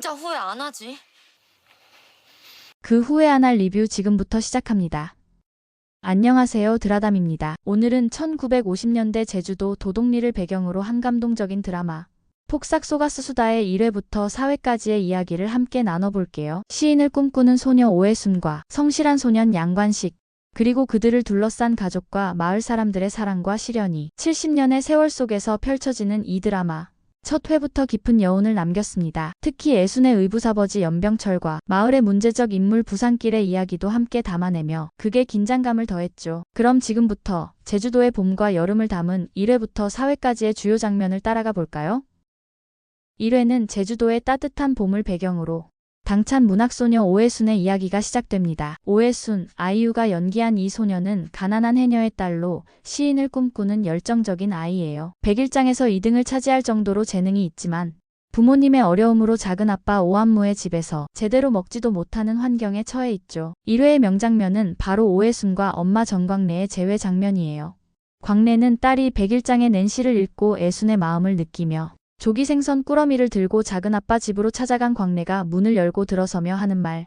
진짜 후회 안 하지? 그 후회 안 할 리뷰 지금부터 시작합니다. 안녕하세요, 드라담입니다. 오늘은 1950년대 제주도 도곡리를 배경으로 한 감동적인 드라마 폭삭 소가수 수다의 1회부터 4회까지의 이야기를 함께 나눠볼게요. 시인을 꿈꾸는 소녀 오해순과 성실한 소년 양관식, 그리고 그들을 둘러싼 가족과 마을 사람들의 사랑과 시련이 70년의 세월 속에서 펼쳐지는 이 드라마. 첫 회부터 깊은 여운을 남겼습니다. 특히 애순의 의붓아버지 연병철과 마을의 문제적 인물 부산길의 이야기도 함께 담아내며 극의 긴장감을 더했죠. 그럼 지금부터 제주도의 봄과 여름을 담은 1회부터 4회까지의 주요 장면을 따라가 볼까요? 1회는 제주도의 따뜻한 봄을 배경으로 당찬 문학소녀 오해순의 이야기가 시작됩니다. 오해순, 아이유가 연기한 이 소녀는 가난한 해녀의 딸로 시인을 꿈꾸는 열정적인 아이예요. 백일장에서 2등을 차지할 정도로 재능이 있지만 부모님의 어려움으로 작은아빠 오한무의 집에서 제대로 먹지도 못하는 환경에 처해 있죠. 1회의 명장면은 바로 오해순과 엄마 전광래의 재회 장면이에요. 광래는 딸이 백일장에 낸 시를 읽고 애순의 마음을 느끼며 조기 생선 꾸러미를 들고 작은아빠 집으로 찾아간 광래가 문을 열고 들어서며 하는 말.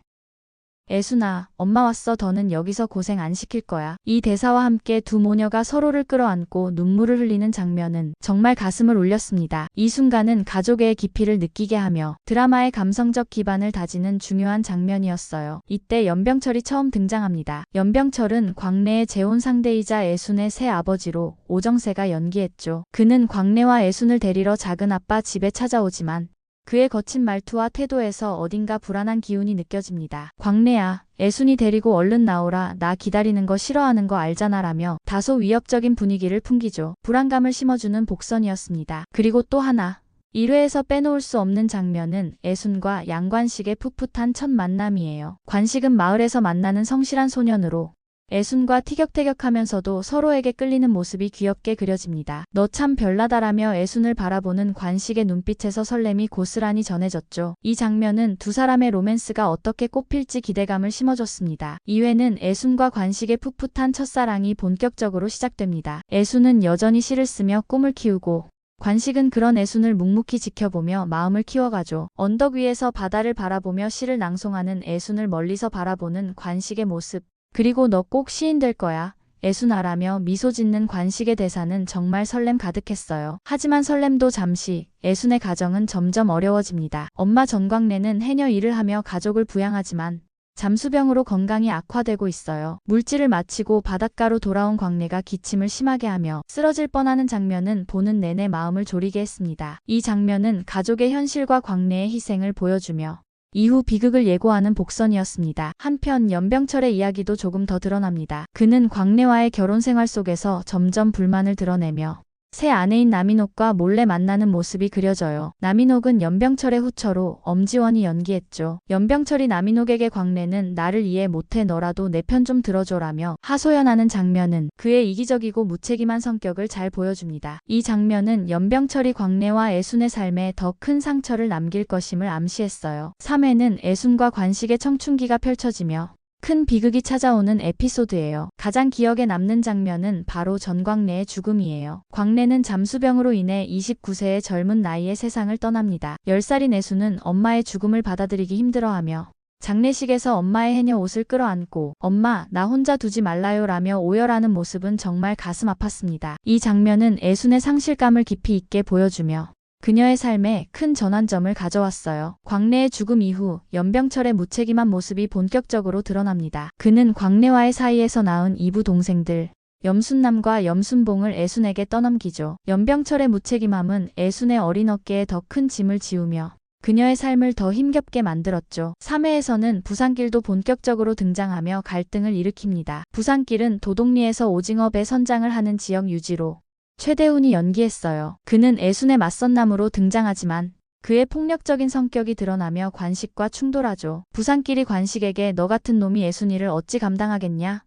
애순아, 엄마 왔어. 더는 여기서 고생 안 시킬 거야. 이 대사와 함께 두 모녀가 서로를 끌어안고 눈물을 흘리는 장면은 정말 가슴을 울렸습니다. 이 순간은 가족의 깊이를 느끼게 하며 드라마의 감성적 기반을 다지는 중요한 장면이었어요. 이때 연병철이 처음 등장합니다. 연병철은 광래의 재혼 상대이자 애순의 새 아버지로 오정세가 연기했죠. 그는 광래와 애순을 데리러 작은아빠 집에 찾아오지만 그의 거친 말투와 태도에서 어딘가 불안한 기운이 느껴집니다. 광래야, 애순이 데리고 얼른 나오라. 나 기다리는 거 싫어하는 거 알잖아 라며 다소 위협적인 분위기를 풍기죠. 불안감을 심어주는 복선이었습니다. 그리고 또 하나. 1회에서 빼놓을 수 없는 장면은 애순과 양관식의 풋풋한 첫 만남이에요. 관식은 마을에서 만나는 성실한 소년으로 애순과 티격태격하면서도 서로에게 끌리는 모습이 귀엽게 그려집니다. 너 참 별나다라며 애순을 바라보는 관식의 눈빛에서 설렘이 고스란히 전해졌죠. 이 장면은 두 사람의 로맨스가 어떻게 꽃필지 기대감을 심어줬습니다. 2회는 애순과 관식의 풋풋한 첫사랑이 본격적으로 시작됩니다. 애순은 여전히 시를 쓰며 꿈을 키우고 관식은 그런 애순을 묵묵히 지켜보며 마음을 키워가죠. 언덕 위에서 바다를 바라보며 시를 낭송하는 애순을 멀리서 바라보는 관식의 모습. 그리고 너 꼭 시인 될 거야. 애순아라며 미소 짓는 관식의 대사는 정말 설렘 가득했어요. 하지만 설렘도 잠시, 애순의 가정은 점점 어려워집니다. 엄마 전광래는 해녀 일을 하며 가족을 부양하지만 잠수병으로 건강이 악화되고 있어요. 물질을 마치고 바닷가로 돌아온 광래가 기침을 심하게 하며 쓰러질 뻔하는 장면은 보는 내내 마음을 졸이게 했습니다. 이 장면은 가족의 현실과 광래의 희생을 보여주며 이후 비극을 예고하는 복선이었습니다. 한편 연병철의 이야기도 조금 더 드러납니다. 그는 광래와의 결혼 생활 속에서 점점 불만을 드러내며 새 아내인 남인옥과 몰래 만나는 모습이 그려져요. 남인옥은 연병철의 후처로 엄지원이 연기했죠. 연병철이 남인옥에게 광래는 나를 이해 못해 너라도 내 편 좀 들어줘라며 하소연하는 장면은 그의 이기적이고 무책임한 성격을 잘 보여줍니다. 이 장면은 연병철이 광래와 애순의 삶에 더 큰 상처를 남길 것임을 암시했어요. 3회는 애순과 관식의 청춘기가 펼쳐지며 큰 비극이 찾아오는 에피소드예요. 가장 기억에 남는 장면은 바로 전광래의 죽음이에요. 광래는 잠수병으로 인해 29세의 젊은 나이에 세상을 떠납니다. 10살인 애순은 엄마의 죽음을 받아들이기 힘들어하며 장례식에서 엄마의 해녀 옷을 끌어안고 엄마, 나 혼자 두지 말라요 라며 오열하는 모습은 정말 가슴 아팠습니다. 이 장면은 애순의 상실감을 깊이 있게 보여주며 그녀의 삶에 큰 전환점을 가져왔어요. 광래의 죽음 이후 연병철의 무책임한 모습이 본격적으로 드러납니다. 그는 광래와의 사이에서 낳은 이부 동생들 염순남과 염순봉을 애순에게 떠넘기죠. 연병철의 무책임함은 애순의 어린 어깨에 더 큰 짐을 지우며 그녀의 삶을 더 힘겹게 만들었죠. 3회에서는 부산길도 본격적으로 등장하며 갈등을 일으킵니다. 부산길은 도곡리에서 오징어 배 선장을 하는 지역 유지로 최대훈이 연기했어요. 그는 애순의 맞선남으로 등장하지만 그의 폭력적인 성격이 드러나며 관식과 충돌하죠. 부산길이 관식에게 너 같은 놈이 애순이를 어찌 감당하겠냐?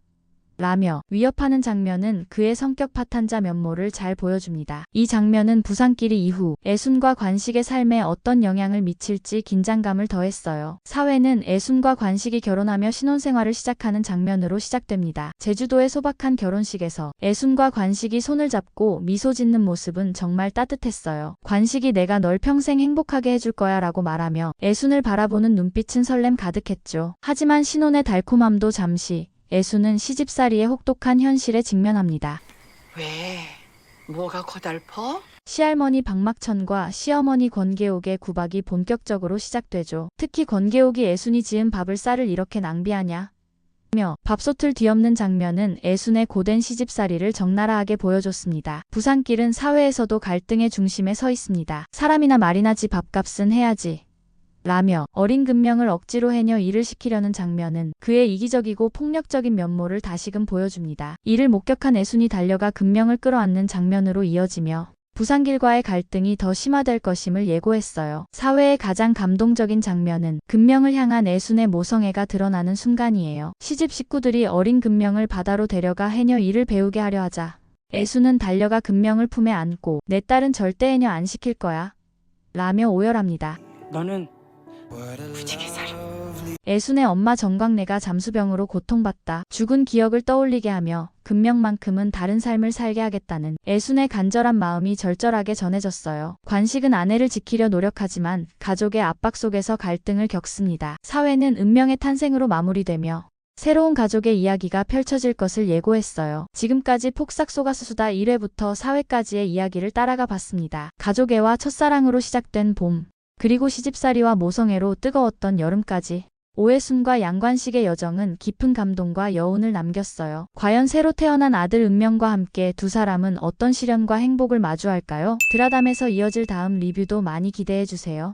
라며 위협하는 장면은 그의 성격 파탄자 면모를 잘 보여줍니다. 이 장면은 부산끼리 이후 애순과 관식의 삶에 어떤 영향을 미칠지 긴장감을 더했어요. 사회는 애순과 관식이 결혼하며 신혼생활을 시작하는 장면으로 시작됩니다. 제주도의 소박한 결혼식에서 애순과 관식이 손을 잡고 미소 짓는 모습은 정말 따뜻했어요. 관식이 내가 널 평생 행복하게 해줄 거야 라고 말하며 애순을 바라보는 눈빛은 설렘 가득했죠. 하지만 신혼의 달콤함도 잠시, 애순은 시집살이의 혹독한 현실에 직면합니다. 왜? 뭐가 고달퍼? 시할머니 박막천과 시어머니 권계옥의 구박이 본격적으로 시작되죠. 특히 권계옥이 애순이 지은 밥을 쌀을 이렇게 낭비하냐? 며 밥솥을 뒤엎는 장면은 애순의 고된 시집살이를 적나라하게 보여줬습니다. 부산길은 사회에서도 갈등의 중심에 서 있습니다. 사람이나 말이나 지 밥값은 해야지. 라며 어린 금명을 억지로 해녀 일을 시키려는 장면은 그의 이기적이고 폭력적인 면모를 다시금 보여줍니다. 이를 목격한 애순이 달려가 금명을 끌어안는 장면으로 이어지며 부산길과의 갈등이 더 심화될 것임을 예고했어요. 사회의 가장 감동적인 장면은 금명을 향한 애순의 모성애가 드러나는 순간이에요. 시집 식구들이 어린 금명을 바다로 데려가 해녀 일을 배우게 하려 하자 애순은 달려가 금명을 품에 안고 내 딸은 절대 해녀 안 시킬 거야 라며 오열합니다. 너는 무지개 살아. 애순의 엄마 정광래가 잠수병으로 고통받다 죽은 기억을 떠올리게 하며 금명만큼은 다른 삶을 살게 하겠다는 애순의 간절한 마음이 절절하게 전해졌어요. 관식은 아내를 지키려 노력하지만 가족의 압박 속에서 갈등을 겪습니다. 사회는 운명의 탄생으로 마무리되며 새로운 가족의 이야기가 펼쳐질 것을 예고했어요. 지금까지 폭삭 속았수다 1회부터 4회까지의 이야기를 따라가 봤습니다. 가족애와 첫사랑으로 시작된 봄, 그리고 시집살이와 모성애로 뜨거웠던 여름까지 오해순과 양관식의 여정은 깊은 감동과 여운을 남겼어요. 과연 새로 태어난 아들 운명과 함께 두 사람은 어떤 시련과 행복을 마주할까요? 드라담에서 이어질 다음 리뷰도 많이 기대해주세요.